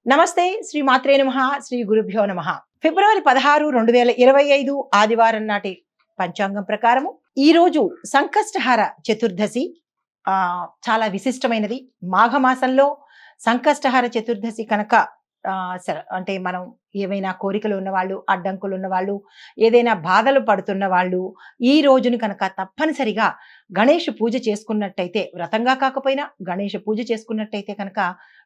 నమస్తే శ్రీ మాత్రే నమః శ్రీ గురుభ్యో నమః. ఫిబ్రవరి 16, 2025 ఆదివారం నాటి పంచాంగం ప్రకారము ఈ రోజు సంకష్టహార చతుర్దశి. చాలా విశిష్టమైనది. మాఘమాసంలో సంకష్టహార చతుర్దశి కనుక అంటే మనం ఏవైనా కోరికలు ఉన్నవాళ్ళు, అడ్డంకులు ఉన్నవాళ్ళు, ఏదైనా బాధలు పడుతున్న వాళ్ళు ఈ రోజుని కనుక తప్పనిసరిగా గణేష్ పూజ చేసుకున్నట్టయితే, వ్రతంగా కాకపోయినా గణేష్ పూజ చేసుకున్నట్టయితే కనుక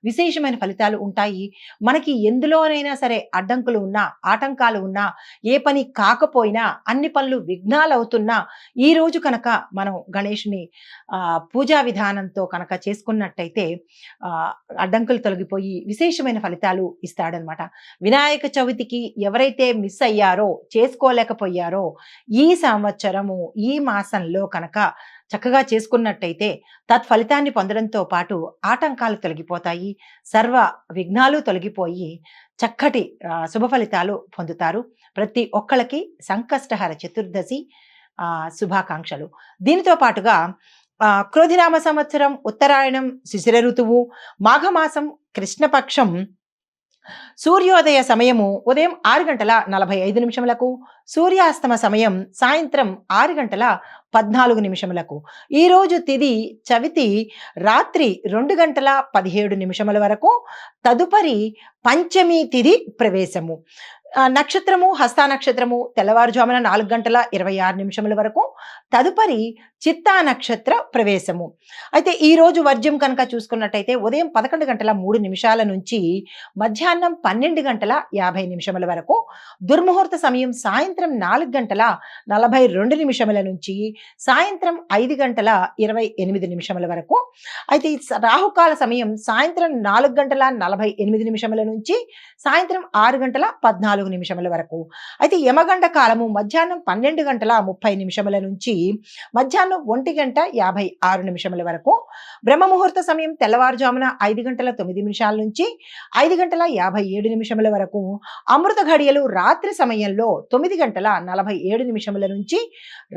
విశేషమైన ఫలితాలు ఉంటాయి. మనకి ఎందులోనైనా సరే అడ్డంకులు ఉన్నా, ఆటంకాలు ఉన్నా, ఏ పని కాకపోయినా, అన్ని పనులు విఘ్నాలు అవుతున్నా ఈ రోజు కనుక మనం గణేష్ని పూజా విధానంతో కనుక చేసుకున్నట్టయితే అడ్డంకులు తొలగిపోయి విశేషమైన ఫలితాలు ఇస్తాడనమాట. వినాయక చవితికి ఎవరైతే మిస్ అయ్యారో, చేసుకోలేకపోయారో ఈ సంవత్సరము ఈ మాసంలో కనుక చక్కగా చేసుకున్నట్టయితే తత్ఫలితాన్ని పొందడంతో పాటు ఆటంకాలు తొలగిపోతాయి, సర్వ విఘ్నాలు తొలగిపోయి చక్కటి శుభ ఫలితాలు పొందుతారు. ప్రతి ఒక్కళ్ళకి సంకష్టహర చతుర్దశి శుభాకాంక్షలు. దీనితో పాటుగా క్రోధినామ సంవత్సరం ఉత్తరాయణం శిశిర ఋతువు మాఘమాసం కృష్ణపక్షం సూర్యోదయ సమయము ఉదయం 6:45 సూర్యాస్తమ సమయం సాయంత్రం 6:14 ఈరోజు తిది చవితి రాత్రి 2:17 వరకు, తదుపరి పంచమి తిది ప్రవేశము. నక్షత్రము హస్త నక్షత్రము తెల్లవారుజామున 4:26 వరకు, తదుపరి చిత్తా నక్షత్ర ప్రవేశము. అయితే ఈ రోజు వర్జ్యం కనుక చూసుకున్నట్టయితే ఉదయం 11:03 నుంచి మధ్యాహ్నం 12:50 వరకు, దుర్ముహూర్త సమయం సాయంత్రం 4:42 నుంచి సాయంత్రం 5:28 వరకు. అయితే రాహుకాల సమయం సాయంత్రం 4:48 నుంచి సాయంత్రం 6:14 వరకు. అయితే యమగండ కాలము మధ్యాహ్నం 12:30 నుంచి మధ్యాహ్నం 1:56 వరకు. బ్రహ్మముహూర్త సమయం తెల్లవారుజామున 5:09 నుంచి 5:57 వరకు. అమృత ఘడియలు రాత్రి సమయంలో 9:47 నుంచి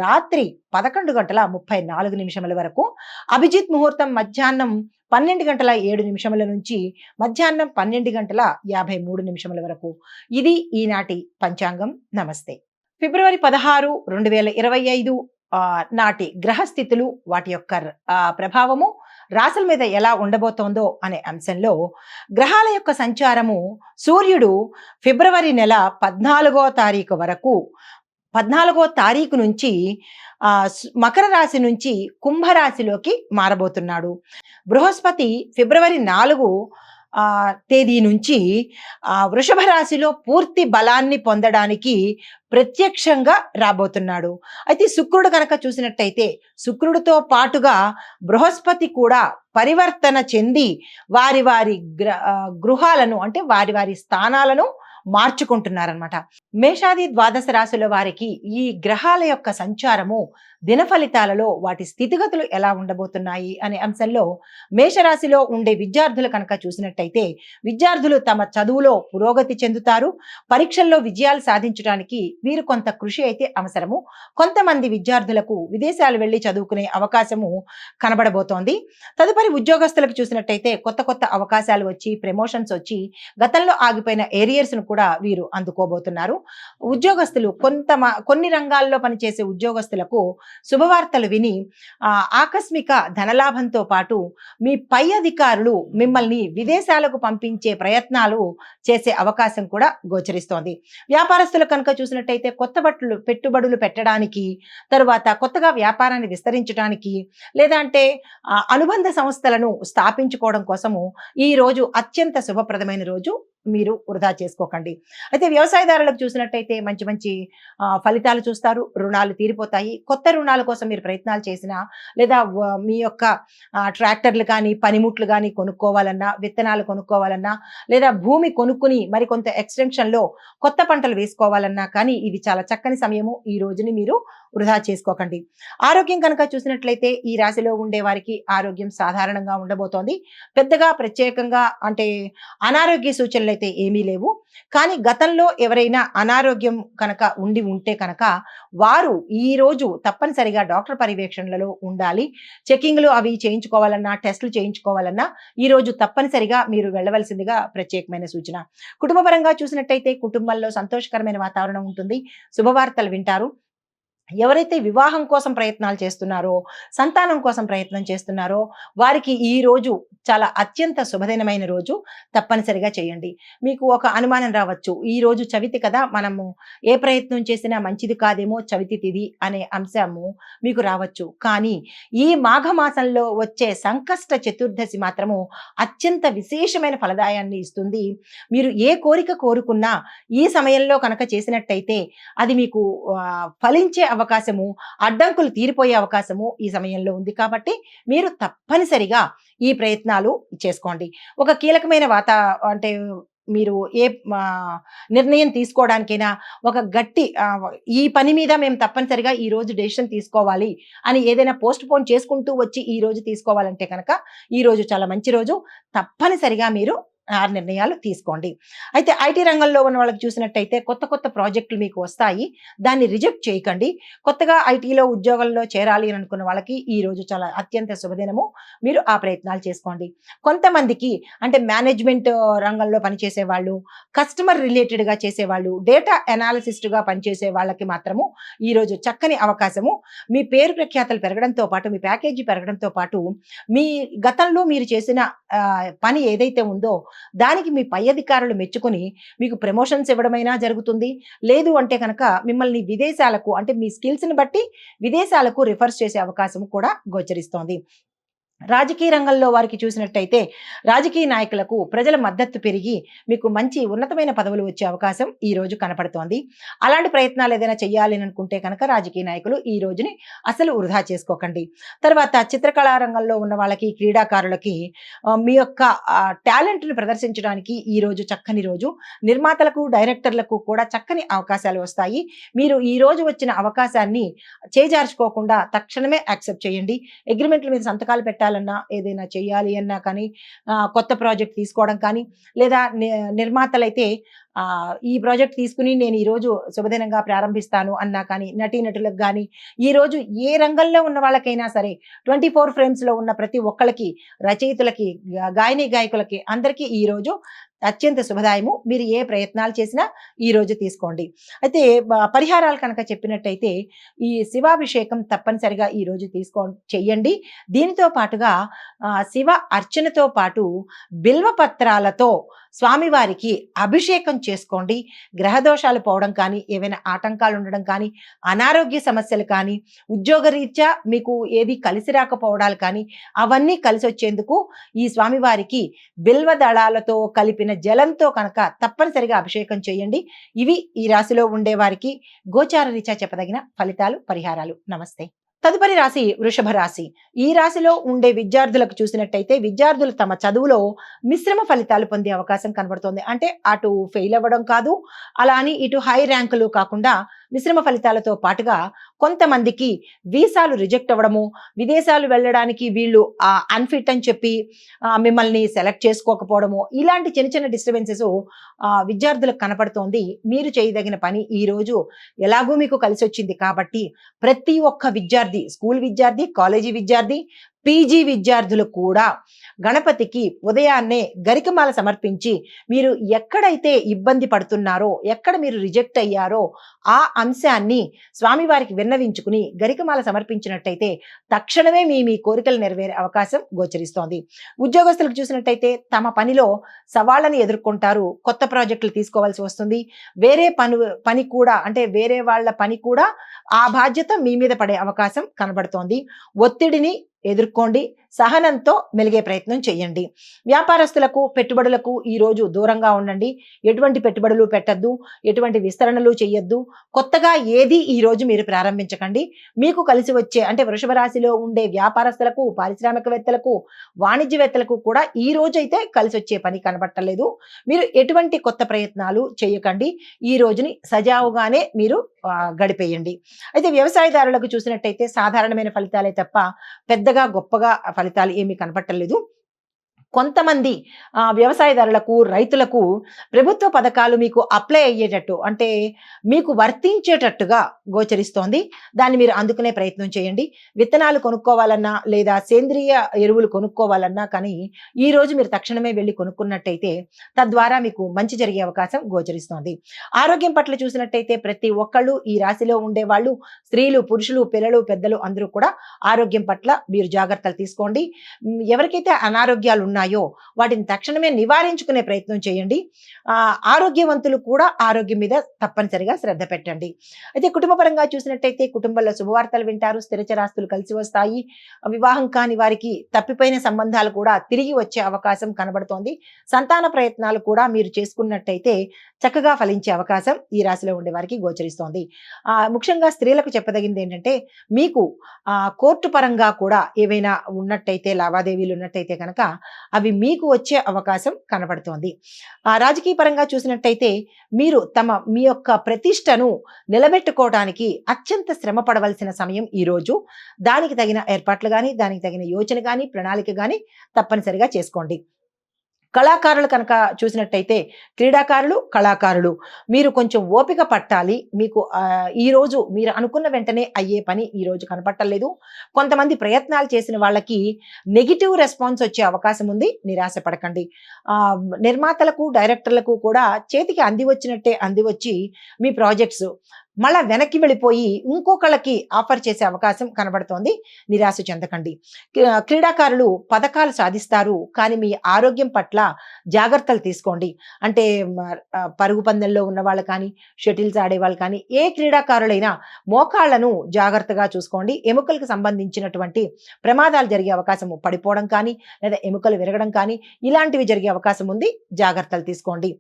రాత్రి 11:34 వరకు. అభిజిత్ ముహూర్తం మధ్యాహ్నం 12:07 నుంచి మధ్యాహ్నం 12:53 వరకు. ఇది ఈనాటి పంచాంగం. నమస్తే. ఫిబ్రవరి 16, 2025 నాటి గ్రహస్థితులు, వాటి యొక్క ప్రభావము రాశుల మీద ఎలా ఉండబోతోందో అనే అంశంలో గ్రహాల యొక్క సంచారము సూర్యుడు ఫిబ్రవరి నెల 14వ తారీఖు వరకు, 14వ తారీఖు నుంచి మకర రాశి నుంచి కుంభరాశిలోకి మారబోతున్నాడు. బృహస్పతి ఫిబ్రవరి 4 తేదీ నుంచి వృషభ రాశిలో పూర్తి బలాన్ని పొందడానికి ప్రత్యక్షంగా రాబోతున్నాడు. అయితే శుక్రుడు కనుక చూసినట్టయితే శుక్రుడితో పాటుగా బృహస్పతి కూడా పరివర్తన చెంది వారి వారి గృహాలను, అంటే వారి వారి స్థానాలను మార్చుకుంటున్నారనమాట. మేషాది ద్వాదశ రాశుల వారికి ఈ గ్రహాల యొక్క సంచారము దిన ఫలితాలలో వాటి స్థితిగతులు ఎలా ఉండబోతున్నాయి అనే అంశంలో మేషరాశిలో ఉండే విద్యార్థులు కనుక చూసినట్టయితే విద్యార్థులు తమ చదువులో పురోగతి చెందుతారు. పరీక్షల్లో విజయాలు సాధించడానికి వీరు కొంత కృషి అయితే అవసరము. కొంతమంది విద్యార్థులకు విదేశాలు వెళ్ళి చదువుకునే అవకాశము కనబడబోతోంది. తదుపరి ఉద్యోగస్తులకు చూసినట్టయితే కొత్త కొత్త అవకాశాలు వచ్చి, ప్రమోషన్స్ వచ్చి, గతంలో ఆగిపోయిన ఏరియర్స్ ను కూడా వీరు అందుకోబోతున్నారు. ఉద్యోగస్తులు కొన్ని రంగాల్లో పనిచేసే ఉద్యోగస్తులకు శుభవార్తలు విని ఆకస్మిక ధనలాభంతో పాటు మీ పై అధికారులు మిమ్మల్ని విదేశాలకు పంపించే ప్రయత్నాలు చేసే అవకాశం కూడా గోచరిస్తోంది. వ్యాపారస్తులు కనుక చూసినట్టయితే కొత్త పెట్టుబడులు పెట్టడానికి, తరువాత కొత్తగా వ్యాపారాన్ని విస్తరించడానికి, లేదంటే అనుబంధ సంస్థలను స్థాపించుకోవడం కోసము ఈ రోజు అత్యంత శుభప్రదమైన రోజు. మీరు వృధా చేసుకోకండి. అయితే వ్యవసాయదారులకు చూసినట్టయితే మంచి మంచి ఫలితాలు చూస్తారు. రుణాలు తీరిపోతాయి. కొత్త రుణాల కోసం మీరు ప్రయత్నాలు చేసినా, లేదా మీ యొక్క ట్రాక్టర్లు కానీ పనిముట్లు కానీ కొనుక్కోవాలన్నా, విత్తనాలు కొనుక్కోవాలన్నా, లేదా భూమి కొనుక్కుని మరికొంత ఎక్స్టెన్షన్లో కొత్త పంటలు వేసుకోవాలన్నా కానీ ఇది చాలా చక్కని సమయము. ఈ రోజుని మీరు వృధా చేసుకోకండి. ఆరోగ్యం కనుక చూసినట్లయితే ఈ రాశిలో ఉండే వారికి ఆరోగ్యం సాధారణంగా ఉండబోతోంది. పెద్దగా ప్రత్యేకంగా అంటే అనారోగ్య సూచనలు అయితే ఏమీ లేవు. కానీ గతంలో ఎవరైనా అనారోగ్యం కనుక ఉంటే కనుక వారు ఈరోజు తప్పనిసరిగా డాక్టర్ పర్యవేక్షణలలో ఉండాలి. చెకింగ్‌లు అవి చేయించుకోవాలన్నా, టెస్ట్‌లు చేయించుకోవాలన్నా ఈరోజు తప్పనిసరిగా మీరు వెళ్ళవలసిందిగా ప్రత్యేకమైన సూచన. కుటుంబపరంగా చూసినట్టయితే కుటుంబంలో సంతోషకరమైన వాతావరణం ఉంటుంది. శుభవార్తలు వింటారు. ఎవరైతే వివాహం కోసం ప్రయత్నాలు చేస్తున్నారో, సంతానం కోసం ప్రయత్నం చేస్తున్నారో, వారికి ఈ రోజు చాలా అత్యంత శుభదినమైన రోజు. తప్పనిసరిగా చేయండి. మీకు ఒక అనుమానం రావచ్చు. ఈ రోజు చవితి కదా! మనము ఏ ప్రయత్నం చేసినా మంచిది కాదేమో చవితి తిథి అనే అంశము మీకు రావచ్చు. కానీ ఈ మాఘమాసంలో వచ్చే సంకష్ట చతుర్దశి మాత్రము అత్యంత విశేషమైన ఫలదాయాన్ని ఇస్తుంది. మీరు ఏ కోరిక కోరుకున్నా ఈ సమయంలో కనుక చేసినట్టయితే అది మీకు ఫలించే అవకాశము, అడ్డంకులు తీరిపోయే అవకాశము ఈ సమయంలో ఉంది కాబట్టి మీరు తప్పనిసరిగా ఈ ప్రయత్నాలు చేసుకోండి. ఒక కీలకమైన అంటే మీరు ఏ నిర్ణయం తీసుకోవడానికైనా ఒక గట్టి ఈ పని మీద మేము తప్పనిసరిగా ఈ రోజు డెసిషన్ తీసుకోవాలి అని ఏదైనా పోస్ట్ పోన్ చేసుకుంటూ వచ్చి ఈ రోజు తీసుకోవాలంటే కనుక ఈ రోజు చాలా మంచి రోజు. తప్పనిసరిగా మీరు ఆ నిర్ణయాలు తీసుకోండి. అయితే ఐటీ రంగంలో ఉన్న వాళ్ళకి చూసినట్టయితే కొత్త కొత్త ప్రాజెక్టులు మీకు వస్తాయి. దాన్ని రిజెక్ట్ చేయకండి. కొత్తగా ఐటీలో ఉద్యోగంలో చేరాలి అని అనుకున్న వాళ్ళకి ఈ రోజు చాలా అత్యంత శుభదినము. మీరు ఆ ప్రయత్నాలు చేసుకోండి. కొంతమందికి అంటే మేనేజ్మెంట్ రంగంలో పనిచేసే వాళ్ళు, కస్టమర్ రిలేటెడ్‌గా చేసేవాళ్ళు, డేటా అనాలిసిస్ట్‌గా పనిచేసే వాళ్ళకి మాత్రము ఈ రోజు చక్కని అవకాశము. మీ పేరు ప్రఖ్యాతలు పెరగడంతో పాటు, మీ ప్యాకేజీ పెరగడంతో పాటు, మీ గతంలో మీరు చేసిన పని ఏదైతే ఉందో దానికి మీ పై అధికారులు మెచ్చుకొని మీకు ప్రమోషన్స్ ఇవ్వడమైనా జరుగుతుంది. లేదు అంటే కనుక మిమ్మల్ని విదేశాలకు అంటే మీ స్కిల్స్‌ని బట్టి విదేశాలకు రిఫర్స్ చేసే అవకాశం కూడా గోచరిస్తోంది. రాజకీయ రంగంలో వారికి చూసినట్టయితే రాజకీయ నాయకులకు ప్రజల మద్దతు పెరిగి మీకు మంచి ఉన్నతమైన పదవులు వచ్చే అవకాశం ఈ రోజు కనపడుతోంది. అలాంటి ప్రయత్నాలు ఏదైనా చేయాలి అని అనుకుంటే కనుక రాజకీయ నాయకులు ఈ రోజుని అసలు వృధా చేసుకోకండి. తర్వాత చిత్రకళా రంగంలో ఉన్న వాళ్ళకి, క్రీడాకారులకి మీ యొక్క టాలెంట్‌ని ప్రదర్శించడానికి ఈ రోజు చక్కని రోజు. నిర్మాతలకు, డైరెక్టర్లకు కూడా చక్కని అవకాశాలు వస్తాయి. మీరు ఈ రోజు వచ్చిన అవకాశాన్ని చేజార్చుకోకుండా తక్షణమే యాక్సెప్ట్ చేయండి. అగ్రీమెంట్‌ల మీద సంతకాలు పెట్టాలన్నా, ఏదైనా చేయాలి అన్నా కానీ, కొత్త ప్రాజెక్ట్ తీసుకోవడం కానీ, లేదా నిర్మాతలైతే ఈ ప్రాజెక్ట్ తీసుకుని నేను ఈరోజు శుభదినంగా ప్రారంభిస్తాను అన్నా కానీ, నటీనటులకు గానీ, ఈరోజు ఏ రంగంలో ఉన్న వాళ్ళకైనా సరే 24 ఫ్రేమ్స్‌లో ఉన్న ప్రతి ఒక్కళ్ళకి, రచయితలకి, గాయనీ గాయకులకి అందరికీ ఈరోజు అత్యంత శుభదాయము. మీరు ఏ ప్రయత్నాలు చేసినా ఈ రోజు తీసుకోండి. అయితే పరిహారాలు కనుక చెప్పినట్టయితే ఈ శివాభిషేకం తప్పనిసరిగా ఈ రోజు చెయ్యండి. దీనితో పాటుగా శివ అర్చనతో పాటు బిల్వ పత్రాలతో స్వామివారికి అభిషేకం చేసుకోండి. గ్రహదోషాలు పోవడం కానీ, ఏవైనా ఆటంకాలు ఉండడం కానీ, అనారోగ్య సమస్యలు కానీ, ఉద్యోగరీత్యా మీకు ఏది కలిసి రాకపోవడాలు కానీ, అవన్నీ కలిసొచ్చేందుకు ఈ స్వామివారికి బిల్వ దళాలతో కలిపిన జలంతో కనుక తప్పనిసరిగా అభిషేకం చేయండి. ఇవి ఈ రాశిలో ఉండే వారికి గోచార రీత్యా చెప్పదగిన ఫలితాలు, పరిహారాలు. నమస్తే. తదుపరి రాశి వృషభ రాశి. ఈ రాశిలో ఉండే విద్యార్థులకు చూసినట్టయితే విద్యార్థులు తమ చదువులో మిశ్రమ ఫలితాలు పొందే అవకాశం కనబడుతోంది. అంటే అటు ఫెయిల్ అవ్వడం కాదు, అలా అని ఇటు హై ర్యాంకులు కాకుండా మిశ్రమ ఫలితాలతో పాటుగా కొంతమందికి వీసాలు రిజెక్ట్ అవ్వడము, విదేశాలు వెళ్ళడానికి వీళ్ళు అన్ఫిట్ అని చెప్పి మిమ్మల్ని సెలెక్ట్ చేసుకోకపోవడము, ఇలాంటి చిన్న చిన్న డిస్టర్బెన్సెస్ విద్యార్థులకు కనపడుతోంది. మీరు చేయదగిన పని ఈ రోజు ఎలాగూ మీకు కలిసి వచ్చింది కాబట్టి ప్రతి ఒక్క విద్యార్థి, స్కూల్ విద్యార్థి, కాలేజీ విద్యార్థి, పీజీ విద్యార్థులు కూడా గణపతికి ఉదయాన్నే గరికమాల సమర్పించి మీరు ఎక్కడైతే ఇబ్బంది పడుతున్నారో, ఎక్కడ మీరు రిజెక్ట్ అయ్యారో ఆ అంశాన్ని స్వామివారికి విన్నవించుకుని గరికమాల సమర్పించినట్టయితే తక్షణమే మీ కోరికలు నెరవేరే అవకాశం గోచరిస్తోంది. ఉద్యోగస్తులకు చూసినట్టయితే తమ పనిలో సవాళ్ళని ఎదుర్కొంటారు. కొత్త ప్రాజెక్టులు తీసుకోవాల్సి వస్తుంది. వేరే పని కూడా అంటే వేరే వాళ్ళ పని కూడా ఆ బాధ్యత మీ మీద పడే అవకాశం కనబడుతోంది. ఒత్తిడిని ఎదుర్కోండి. సహనంతో మెలిగే ప్రయత్నం చేయండి. వ్యాపారస్తులకు, పెట్టుబడులకు ఈ రోజు దూరంగా ఉండండి. ఎటువంటి పెట్టుబడులు పెట్టద్దు, ఎటువంటి విస్తరణలు చేయొద్దు. కొత్తగా ఏది ఈ రోజు మీరు ప్రారంభించకండి. మీకు కలిసి వచ్చే అంటే వృషభ రాశిలో ఉండే వ్యాపారస్తులకు, పారిశ్రామికవేత్తలకు, వాణిజ్యవేత్తలకు కూడా ఈ రోజు అయితే కలిసి వచ్చే పని కనబట్టలేదు. మీరు ఎటువంటి కొత్త ప్రయత్నాలు చేయకండి. ఈ రోజుని సజావుగానే మీరు గడిపేయండి. అయితే వ్యవసాయదారులకు చూసినట్టయితే సాధారణమైన ఫలితాలే తప్ప పెద్దగా గొప్పగా ఫలితాలు ఏమీ కనపట్టలేదు. కొంతమంది వ్యవసాయదారులకు, రైతులకు ప్రభుత్వ పథకాలు మీకు అప్లై అయ్యేటట్టు అంటే మీకు వర్తించేటట్టుగా గోచరిస్తోంది. దాన్ని మీరు అందుకునే ప్రయత్నం చేయండి. విత్తనాలు కొనుక్కోవాలన్నా లేదా సేంద్రియ ఎరువులు కొనుక్కోవాలన్నా కానీ ఈరోజు మీరు తక్షణమే వెళ్లి కొనుక్కున్నట్టయితే తద్వారా మీకు మంచి జరిగే అవకాశం గోచరిస్తోంది. ఆరోగ్యం పట్ల చూసినట్టయితే ప్రతి ఒక్కళ్ళు ఈ రాశిలో ఉండేవాళ్ళు స్త్రీలు, పురుషులు, పిల్లలు, పెద్దలు అందరూ కూడా ఆరోగ్యం పట్ల మీరు జాగ్రత్తలు తీసుకోండి. ఎవరికైతే అనారోగ్యాలు ఉన్నాయో వాటిని తక్షణమే నివారించుకునే ప్రయత్నం చేయండి. ఆరోగ్యవంతులు కూడా ఆరోగ్యం మీద తప్పనిసరిగా శ్రద్ధ పెట్టండి. అయితే కుటుంబపరంగా చూసినట్టయితే కుటుంబంలో శుభవార్తలు వింటారు, స్థిరచరాస్తులు కలిసి వస్తాయి. వివాహం కాని వారికి తప్పిపోయిన సంబంధాలు కూడా తిరిగి వచ్చే అవకాశం కనబడుతోంది. సంతాన ప్రయత్నాలు కూడా మీరు చేసుకున్నట్టయితే చక్కగా ఫలించే అవకాశం ఈ రాశిలో ఉండే వారికి గోచరిస్తోంది. ముఖ్యంగా స్త్రీలకు చెప్పదగింది ఏంటంటే మీకు కోర్టు పరంగా కూడా ఏవైనా ఉన్నట్టయితే లావాదేవీలు ఉన్నట్టయితే కనుక అవి మీకు వచ్చే అవకాశం కనబడుతోంది. రాజకీయ పరంగా చూసినట్టయితే మీరు మీ యొక్క ప్రతిష్టను నిలబెట్టుకోవడానికి అత్యంత శ్రమ పడవలసిన సమయం ఈ రోజు. దానికి తగిన ఏర్పాట్లు కానీ దానికి తగిన యోచన కానీ ప్రణాళిక కానీ తప్పనిసరిగా చేసుకోండి. కళాకారులు కనుక చూసినట్టయితే క్రీడాకారులు, కళాకారులు మీరు కొంచెం ఓపిక పట్టాలి. మీకు ఈరోజు మీరు అనుకున్న వెంటనే అయ్యే పని ఈరోజు కనపట్టలేదు. కొంతమంది ప్రయత్నాలు చేసిన వాళ్ళకి నెగిటివ్ రెస్పాన్స్ వచ్చే అవకాశం ఉంది. నిరాశ పడకండి. నిర్మాతలకు, డైరెక్టర్లకు కూడా చేతికి అందివచ్చినట్టే అందివచ్చి మీ ప్రాజెక్ట్స్ మళ్ళా వెనక్కి వెళ్ళిపోయి ఇంకొకళ్ళకి ఆఫర్ చేసే అవకాశం కనబడుతోంది. నిరాశ చెందకండి. క్రీడాకారులు పథకాలు సాధిస్తారు, కానీ మీ ఆరోగ్యం పట్ల జాగ్రత్తలు తీసుకోండి. అంటే పరుగు పందెంలో ఉన్న వాళ్ళు కానీ, షటిల్స్ ఆడేవాళ్ళు కానీ, ఏ క్రీడాకారులైనా మోకాళ్లను జాగ్రత్తగా చూసుకోండి. ఎముకలకు సంబంధించినటువంటి ప్రమాదాలు జరిగే అవకాశం, పడిపోవడం కానీ లేదా ఎముకలు విరగడం కానీ ఇలాంటివి జరిగే అవకాశం ఉంది. జాగ్రత్తలు తీసుకోండి.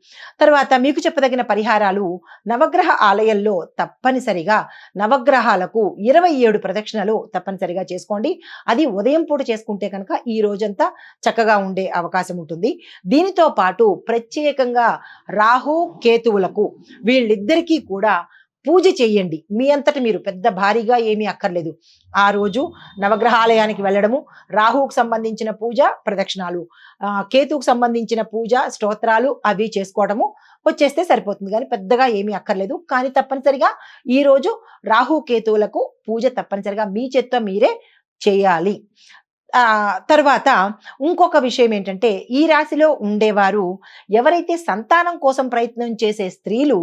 తర్వాత మీకు చెప్పదగిన పరిహారాలు నవగ్రహ ఆలయంలో తప్పనిసరిగా నవగ్రహాలకు 27 ప్రదక్షిణలు తప్పనిసరిగా చేసుకోండి. అది ఉదయం పూట చేసుకుంటే కనుక ఈ రోజంతా చక్కగా ఉండే అవకాశం ఉంటుంది. దీనితో పాటు ప్రత్యేకంగా రాహు కేతువులకు వీళ్ళిద్దరికీ కూడా పూజ చేయండి. మీ అంతటి మీరు పెద్ద భారీగా ఏమీ అక్కర్లేదు. ఆ రోజు నవగ్రహాలయానికి వెళ్ళడము, రాహువుకు సంబంధించిన పూజ ప్రదక్షిణాలు, కేతువుకు సంబంధించిన పూజ స్తోత్రాలు అవి చేసుకోవడము వచ్చేస్తే సరిపోతుంది. కానీ పెద్దగా ఏమీ అక్కర్లేదు. కానీ తప్పనిసరిగా ఈ రోజు రాహు కేతువులకు పూజ తప్పనిసరిగా మీ చేత్తో మీరే చేయాలి. తర్వాత ఇంకొక విషయం ఏంటంటే ఈ రాశిలో ఉండేవారు ఎవరైతే సంతానం కోసం ప్రయత్నం చేసే స్త్రీలు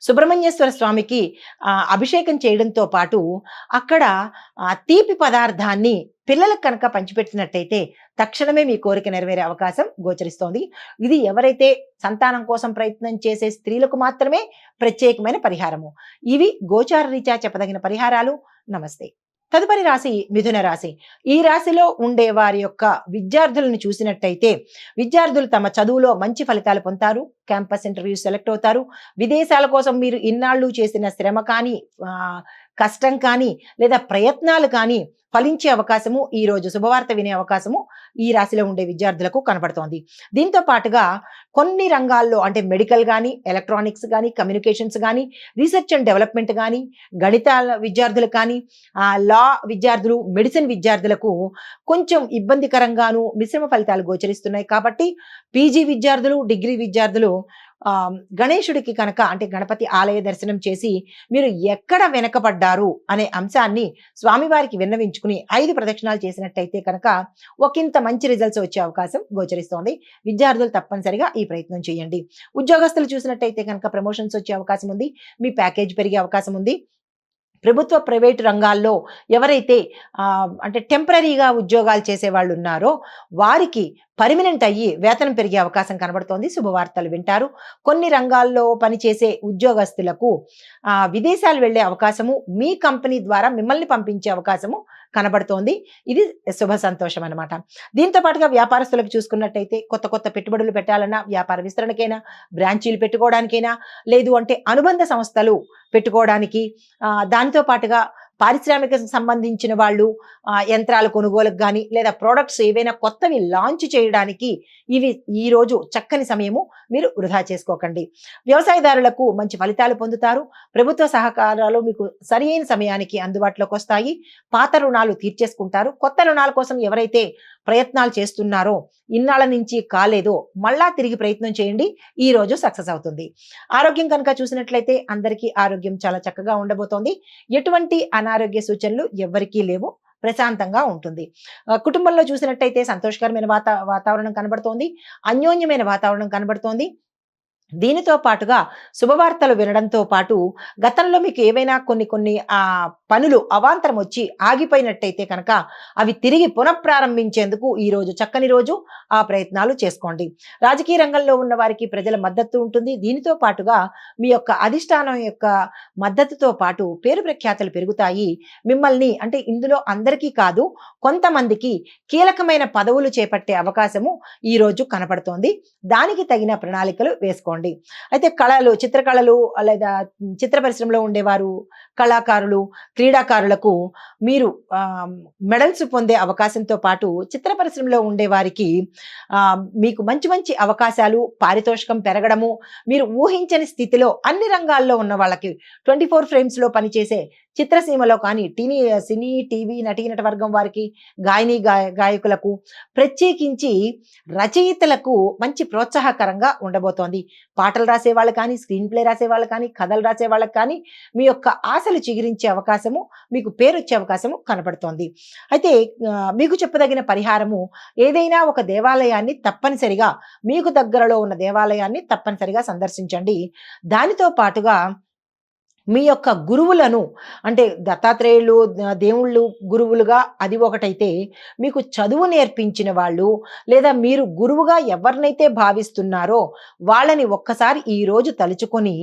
సుబ్రహ్మణ్యేశ్వర స్వామికి అభిషేకం చేయడంతో పాటు అక్కడ తీపి పదార్థాన్ని పిల్లలకు కనుక పంచిపెట్టినట్టయితే తక్షణమే మీ కోరిక నెరవేరే అవకాశం గోచరిస్తోంది. ఇది ఎవరైతే సంతానం కోసం ప్రయత్నం చేసే స్త్రీలకు మాత్రమే ప్రత్యేకమైన పరిహారము. ఇవి గోచార రీత్యా చెప్పదగిన పరిహారాలు. నమస్తే. తదుపరి రాశి మిథున రాశి. ఈ రాశిలో ఉండే వారి యొక్క విద్యార్థులను చూసినట్టయితే విద్యార్థులు తమ చదువులో మంచి ఫలితాలు పొందుతారు. క్యాంపస్ ఇంటర్వ్యూ సెలెక్ట్ అవుతారు. విదేశాల కోసం మీరు ఇన్నాళ్ళు చేసిన శ్రమ కానీ కష్టం కానీ లేదా ప్రయత్నాలు కానీ ఫలించే అవకాశము, ఈ రోజు శుభవార్త వినే అవకాశము ఈ రాశిలో ఉండే విద్యార్థులకు కనబడుతోంది. దీంతో పాటుగా కొన్ని రంగాల్లో అంటే మెడికల్ కానీ, ఎలక్ట్రానిక్స్ కానీ, కమ్యూనికేషన్స్ కానీ, రీసెర్చ్ అండ్ డెవలప్మెంట్ కానీ, గణితాల విద్యార్థులు కానీ, లా విద్యార్థులు, మెడిసిన్ విద్యార్థులకు కొంచెం ఇబ్బందికరంగాను మిశ్రమ ఫలితాలు గోచరిస్తున్నాయి. కాబట్టి పీజీ విద్యార్థులు, డిగ్రీ విద్యార్థులు గణేశుడికి కనుక అంటే గణపతి ఆలయ దర్శనం చేసి మీరు ఎక్కడ వెనకబడ్డారు అనే అంశాన్ని స్వామివారికి విన్నవించుకుని 5 ప్రదక్షిణాలు చేసినట్టయితే కనుక ఒకంత మంచి రిజల్ట్స్ వచ్చే అవకాశం గోచరిస్తోంది. విద్యార్థులు తప్పనిసరిగా ఈ ప్రయత్నం చేయండి. ఉద్యోగస్తులు చూసినట్టయితే కనుక ప్రమోషన్స్ వచ్చే అవకాశం ఉంది. మీ ప్యాకేజ్ పెరిగే అవకాశం ఉంది. ప్రభుత్వ ప్రైవేటు రంగాల్లో ఎవరైతే అంటే టెంపరరీగా ఉద్యోగాలు చేసే వాళ్ళు ఉన్నారో వారికి పర్మనెంట్ అయ్యి వేతనం పెరిగే అవకాశం కనబడుతోంది. శుభవార్తలు వింటారు. కొన్ని రంగాల్లో పనిచేసే ఉద్యోగస్తులకు విదేశాలు వెళ్లే అవకాశము, మీ కంపెనీ ద్వారా మిమ్మల్ని పంపించే అవకాశము కనబడుతోంది. ఇది శుభ సంతోషం అనమాట. దీంతో పాటుగా వ్యాపారస్తులకు చూసుకున్నట్టయితే కొత్త కొత్త పెట్టుబడులు పెట్టాలన్నా, వ్యాపార విస్తరణకైనా, బ్రాంచీలు పెట్టుకోవడానికైనా, లేదు అంటే అనుబంధ సంస్థలు పెట్టుకోవడానికి, దానితో పాటుగా పారిశ్రామిక సంబంధించిన వాళ్ళు యంత్రాల కొనుగోలుకు కానీ లేదా ప్రోడక్ట్స్ ఏవైనా కొత్తవి లాంచ్ చేయడానికి ఇవి ఈ రోజు చక్కని సమయము. మీరు వృధా చేసుకోకండి. వ్యవసాయదారులకు మంచి ఫలితాలు పొందుతారు. ప్రభుత్వ సహకారాలు మీకు సరైన సమయానికి అందుబాటులోకి వస్తాయి. పాత రుణాలు తీర్చేసుకుంటారు. కొత్త రుణాల కోసం ఎవరైతే ప్రయత్నాలు చేస్తున్నారో, ఇన్నాళ్ళ నుంచి కాలేదో మళ్ళా తిరిగి ప్రయత్నం చేయండి. ఈ రోజు సక్సెస్ అవుతుంది. ఆరోగ్యం కనుక చూసినట్లయితే అందరికీ ఆరోగ్యం చాలా చక్కగా ఉండబోతోంది. ఎటువంటి అనారోగ్య సూచనలు ఎవ్వరికీ లేవు. ప్రశాంతంగా ఉంటుంది. కుటుంబంలో చూసినట్టయితే సంతోషకరమైన వాతావరణం కనబడుతోంది. అన్యోన్యమైన వాతావరణం కనబడుతోంది. దీనితో పాటుగా శుభవార్తలు వినడంతో పాటు గతంలో మీకు ఏవైనా కొన్ని పనులు అవాంతరం వచ్చి ఆగిపోయినట్టయితే కనుక అవి తిరిగి పునఃప్రారంభించేందుకు ఈ రోజు చక్కని రోజు. ఆ ప్రయత్నాలు చేసుకోండి. రాజకీయ రంగంలో ఉన్న వారికి ప్రజల మద్దతు ఉంటుంది. దీనితో పాటుగా మీ యొక్క అధిష్టానం యొక్క మద్దతుతో పాటు పేరు ప్రఖ్యాతులు పెరుగుతాయి. మిమ్మల్ని అంటే ఇందులో అందరికీ కాదు, కొంతమందికి కీలకమైన పదవులు చేపట్టే అవకాశము ఈ రోజు కనపడుతోంది. దానికి తగిన ప్రణాళికలు వేసుకోండి. అయితే కళలు, చిత్రకళలు లేదా చిత్ర పరిశ్రమలో ఉండేవారు, కళాకారులు, క్రీడాకారులకు మీరు మెడల్స్ పొందే అవకాశంతో పాటు చిత్ర పరిశ్రమలో ఉండేవారికి మీకు మంచి మంచి అవకాశాలు, పారితోషికం పెరగడము, మీరు ఊహించని స్థితిలో అన్ని రంగాల్లో ఉన్న వాళ్ళకి 24 ఫ్రేమ్స్లో పనిచేసే చిత్రసీమలో కానీ సినీ టీవీ నటీనట వర్గం వారికి, గాయకులకు, ప్రత్యేకించి రచయితలకు మంచి ప్రోత్సాహకరంగా ఉండబోతోంది. పాటలు రాసేవాళ్ళు కానీ, స్క్రీన్ ప్లే రాసేవాళ్ళు కానీ, కథలు రాసేవాళ్ళకి కానీ మీ యొక్క ఆశలు చిగురించే అవకాశము, మీకు పేరొచ్చే అవకాశము కనపడుతోంది. అయితే మీకు చెప్పదగిన పరిహారము, ఏదైనా ఒక దేవాలయాన్ని తప్పనిసరిగా, మీకు దగ్గరలో ఉన్న దేవాలయాన్ని తప్పనిసరిగా సందర్శించండి. దానితో పాటుగా మీ యొక్క గురువులను, అంటే దత్తాత్రేయులు దేవుళ్ళు గురువులుగా అది ఒకటైతే, మీకు చదువు నేర్పించిన వాళ్ళు లేదా మీరు గురువుగా ఎవరినైతే భావిస్తున్నారో వాళ్ళని ఒక్కసారి ఈ రోజు తలుచుకొని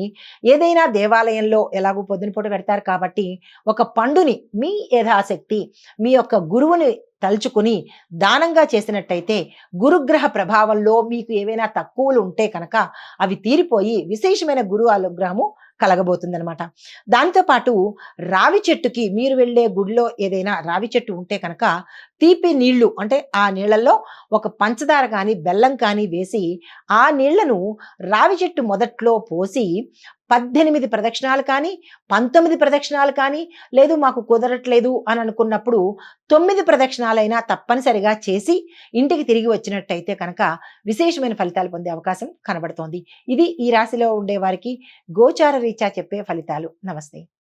ఏదైనా దేవాలయంలో, ఎలాగో పొద్దునపూట పెడతారు కాబట్టి ఒక పండుని మీ యథాశక్తి మీ యొక్క గురువుని తలుచుకుని దానంగా చేసినట్టయితే గురుగ్రహ ప్రభావంలో మీకు ఏవైనా తక్కువలు ఉంటే కనుక అవి తీరిపోయి విశేషమైన గురు అనుగ్రహము కలగబోతుందనమాట. దాంతోపాటు రావి చెట్టుకి, మీరు వెళ్ళే గుడిలో ఏదైనా రావి చెట్టు ఉంటే కనుక తీపి నీళ్లు, అంటే ఆ నీళ్లలో ఒక పంచదార కానీ బెల్లం కానీ వేసి ఆ నీళ్లను రావి చెట్టు మొదట్లో పోసి 18 ప్రదక్షిణాలు కానీ, 19 ప్రదక్షిణాలు కానీ, లేదు మాకు కుదరట్లేదు అని అనుకున్నప్పుడు 9 ప్రదక్షిణాలైనా తప్పనిసరిగా చేసి ఇంటికి తిరిగి వచ్చినట్టయితే కనుక విశేషమైన ఫలితాలు పొందే అవకాశం కనబడుతోంది. ఇది ఈ రాశిలో ఉండే వారికి గోచార రీత్యా చెప్పే ఫలితాలు. నమస్తే.